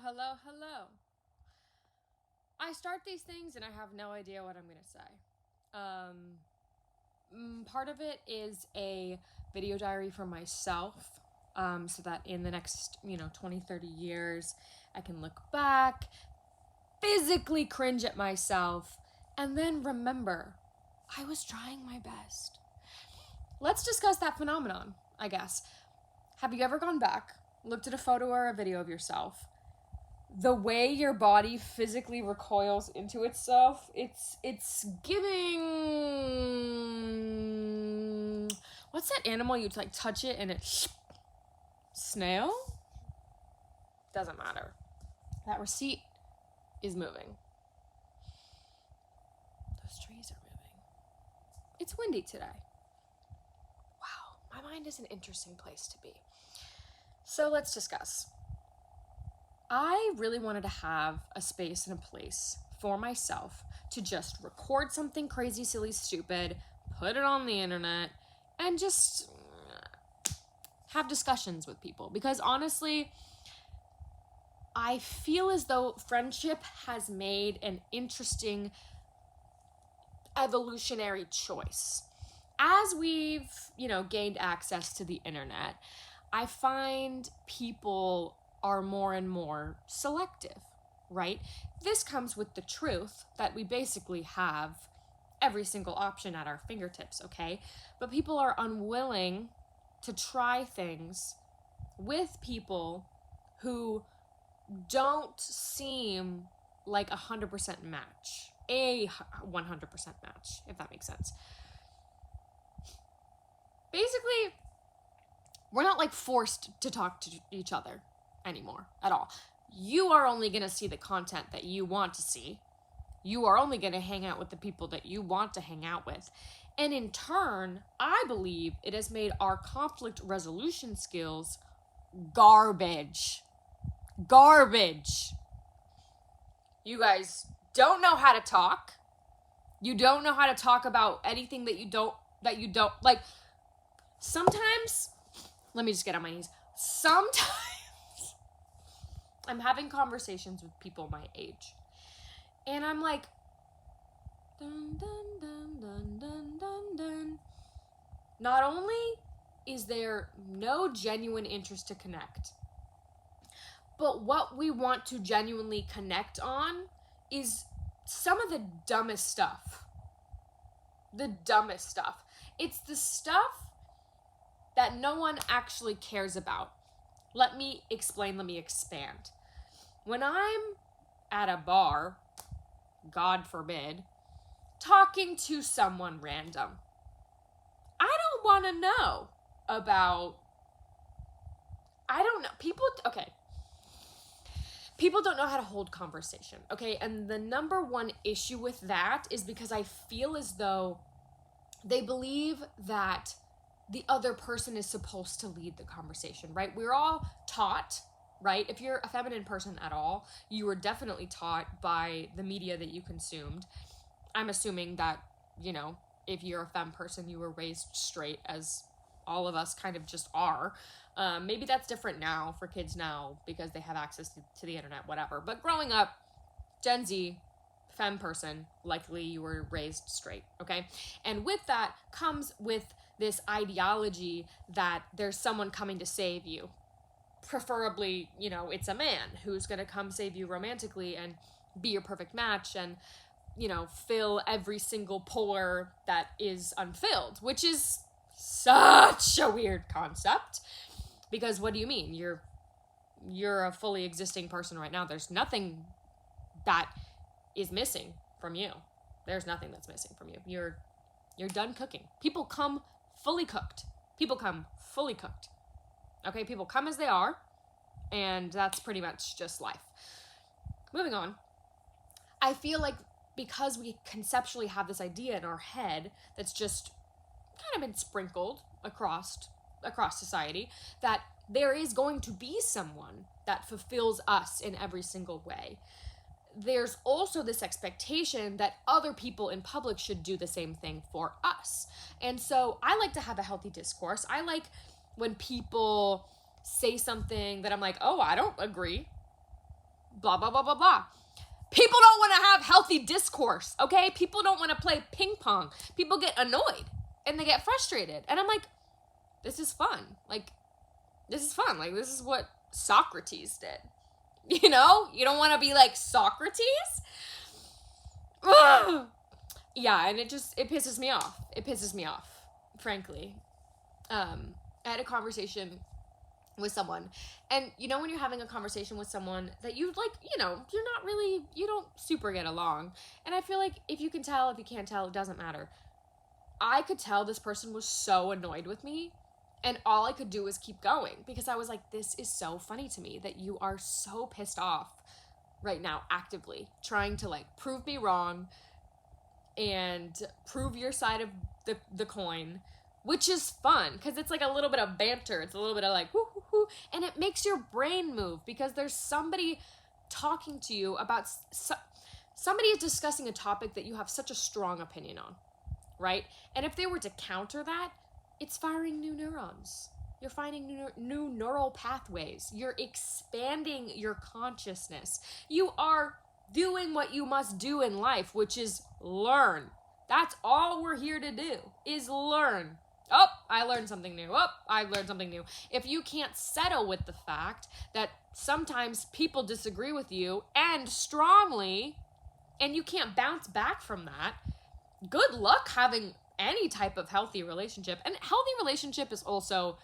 Hello. I start these things and I have no idea what I'm going to say. Part of it is a video diary for myself, so that in the next, 20, 30 years, I can look back, physically cringe at myself, and then remember, I was trying my best. Let's discuss that phenomenon, I guess. Have you ever gone back, looked at a photo or a video of yourself? The way your body physically recoils into itself, it's giving... What's that animal you touch it and it... Snail? Doesn't matter. That receipt is moving. Those trees are moving. It's windy today. Wow, my mind is an interesting place to be. So let's discuss. I really wanted to have a space and a place for myself to just record something crazy, silly, stupid, put it on the internet, and just have discussions with people. Because honestly, I feel as though friendship has made an interesting evolutionary choice. As we've, gained access to the internet, I find people are more and more selective, right? This comes with the truth that we basically have every single option at our fingertips, okay? But people are unwilling to try things with people who don't seem like 100% match. A 100% match, if that makes sense. Basically, we're not forced to talk to each other anymore at all. You are only going to see the content that you want to see. You are only going to hang out with the people that you want to hang out with. And in turn, I believe it has made our conflict resolution skills garbage. Garbage. You guys don't know how to talk. You don't know how to talk about anything that you don't like. Sometimes, let me just get on my knees. Sometimes I'm having conversations with people my age, and I'm like, dun, dun, dun, dun, dun, dun, dun. Not only is there no genuine interest to connect, but what we want to genuinely connect on is some of the dumbest stuff. The dumbest stuff. It's the stuff that no one actually cares about. Let me explain, let me expand. When I'm at a bar, God forbid, talking to someone random, I don't want to know about, people don't know how to hold conversation, okay? And the number one issue with that is because I feel as though they believe that the other person is supposed to lead the conversation, right? We're all taught, right? If you're a feminine person at all, you were definitely taught by the media that you consumed. I'm assuming that, if you're a femme person, you were raised straight, as all of us kind of just are. Maybe that's different now for kids now because they have access to the internet, whatever. But growing up, Gen Z, femme person, likely you were raised straight, okay? And with that comes with this ideology that there's someone coming to save you. Preferably, it's a man who's going to come save you romantically and be your perfect match and, fill every single puller that is unfilled, which is such a weird concept. Because what do you mean? You're a fully existing person right now. There's nothing that is missing from you. There's nothing that's missing from you. You're done cooking. People come fully cooked. Okay, people come as they are, and that's pretty much just life. Moving on. I feel like because we conceptually have this idea in our head that's just kind of been sprinkled across society, that there is going to be someone that fulfills us in every single way. There's also this expectation that other people in public should do the same thing for us. And so I like to have a healthy discourse. I like when people say something that I'm like, oh, I don't agree. blah, blah, blah, blah, blah. People don't want to have healthy discourse, okay? People don't want to play ping pong. People get annoyed and they get frustrated. And I'm like, this is fun. Like, this is fun. Like, this is what Socrates did. You know? You don't want to be like Socrates? Ugh. Yeah, and it pisses me off. It pisses me off, frankly. I had a conversation with someone, and you know when you're having a conversation with someone that you like, you know, you don't super get along, and I feel like if you can tell, if you can't tell, it doesn't matter. I could tell this person was so annoyed with me, and all I could do was keep going, because I was like, this is so funny to me that you are so pissed off right now, actively trying to like prove me wrong and prove your side of the coin, which is fun because it's like a little bit of banter. It's a little bit of like, whoo, whoo, whoo, and it makes your brain move because there's somebody talking to you about, somebody is discussing a topic that you have such a strong opinion on, right? And if they were to counter that, it's firing new neurons. You're finding new neural pathways. You're expanding your consciousness. You are doing what you must do in life, which is learn. That's all we're here to do, is learn. Oh, I learned something new. Oh, I learned something new. If you can't settle with the fact that sometimes people disagree with you and strongly, and you can't bounce back from that, good luck having any type of healthy relationship. And healthy relationship is also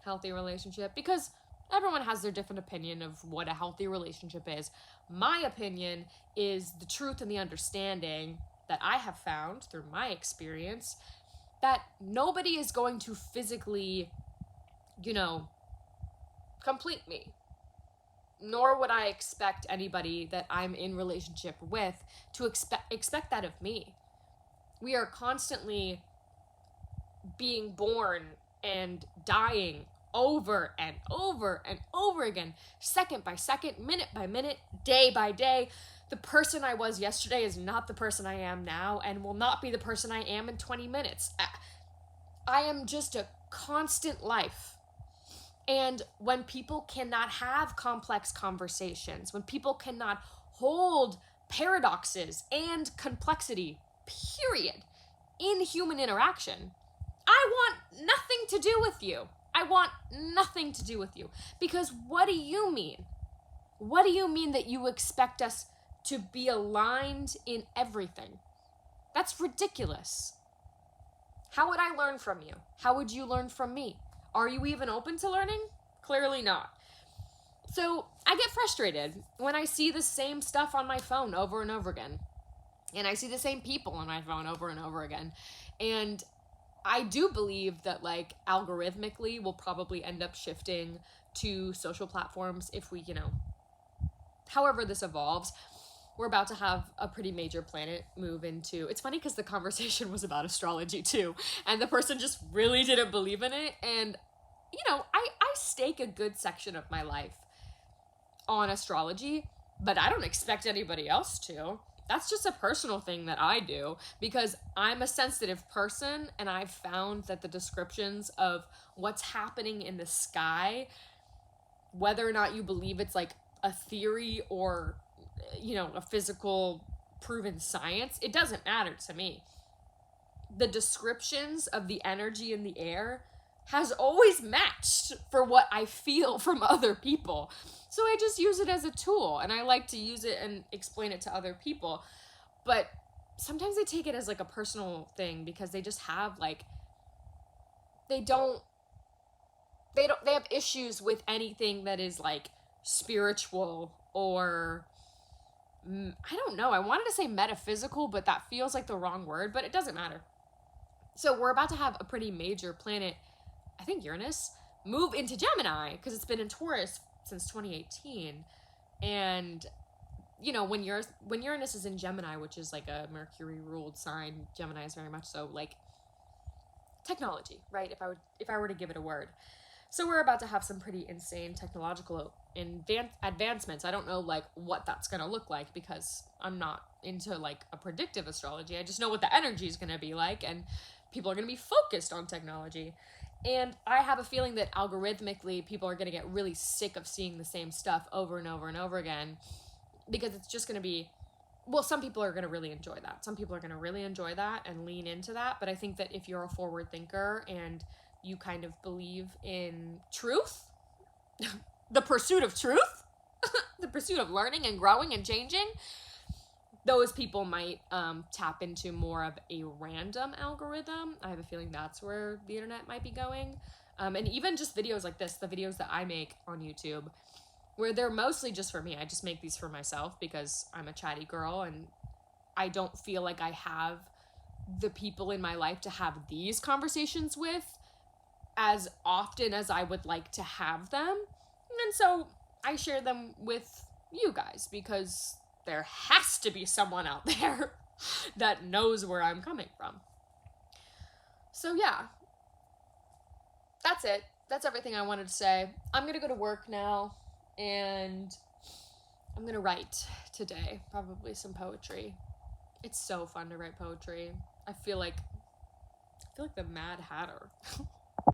healthy relationship because everyone has their different opinion of what a healthy relationship is. My opinion is the truth and the understanding that I have found through my experience that nobody is going to physically, you know, complete me. Nor would I expect anybody that I'm in relationship with to expect that of me. We are constantly being born and dying over and over and over again, second by second, minute by minute, day by day. The person I was yesterday is not the person I am now and will not be the person I am in 20 minutes. I am just a constant life. And when people cannot have complex conversations, when people cannot hold paradoxes and complexity, period, in human interaction, I want nothing to do with you. I want nothing to do with you. Because what do you mean? What do you mean that you expect us to be aligned in everything? That's ridiculous. How would I learn from you? How would you learn from me? Are you even open to learning? Clearly not. So I get frustrated when I see the same stuff on my phone over and over again. And I see the same people on my phone over and over again. And I do believe that like algorithmically we'll probably end up shifting to social platforms if we, you know, however this evolves. We're about to have a pretty major planet move into, it's funny because the conversation was about astrology too, and the person just really didn't believe in it. And you know, I stake a good section of my life on astrology, but I don't expect anybody else to. That's just a personal thing that I do because I'm a sensitive person, and I've found that the descriptions of what's happening in the sky, whether or not you believe it's like a theory or, you know, a physical proven science, it doesn't matter to me. The descriptions of the energy in the air has always matched for what I feel from other people. So I just use it as a tool, and I like to use it and explain it to other people. But sometimes they take it as like a personal thing because they just have like, they have issues with anything that is like spiritual or I don't know. I wanted to say metaphysical, but that feels like the wrong word, but it doesn't matter. So we're about to have a pretty major planet, I think Uranus, move into Gemini because it's been in Taurus since 2018. And you know, when Uranus is in Gemini, which is like a Mercury ruled sign, Gemini is very much so like technology, right? If I were to give it a word. So we're about to have some pretty insane technological advancements. I don't know like what that's going to look like because I'm not into like a predictive astrology. I just know what the energy is going to be like, and people are going to be focused on technology. And I have a feeling that algorithmically people are going to get really sick of seeing the same stuff over and over and over again, because it's just going to be, well, some people are going to really enjoy that. Some people are going to really enjoy that and lean into that. But I think that if you're a forward thinker and you kind of believe in truth, the pursuit of truth, the pursuit of learning and growing and changing, those people might tap into more of a random algorithm. I have a feeling that's where the internet might be going. And even just videos like this, the videos that I make on YouTube, where they're mostly just for me. I just make these for myself because I'm a chatty girl and I don't feel like I have the people in my life to have these conversations with as often as I would like to have them. And so I share them with you guys because there has to be someone out there that knows where I'm coming from. So yeah, that's it. That's everything I wanted to say. I'm going to go to work now and I'm going to write today, probably some poetry. It's so fun to write poetry. I feel like the Mad Hatter.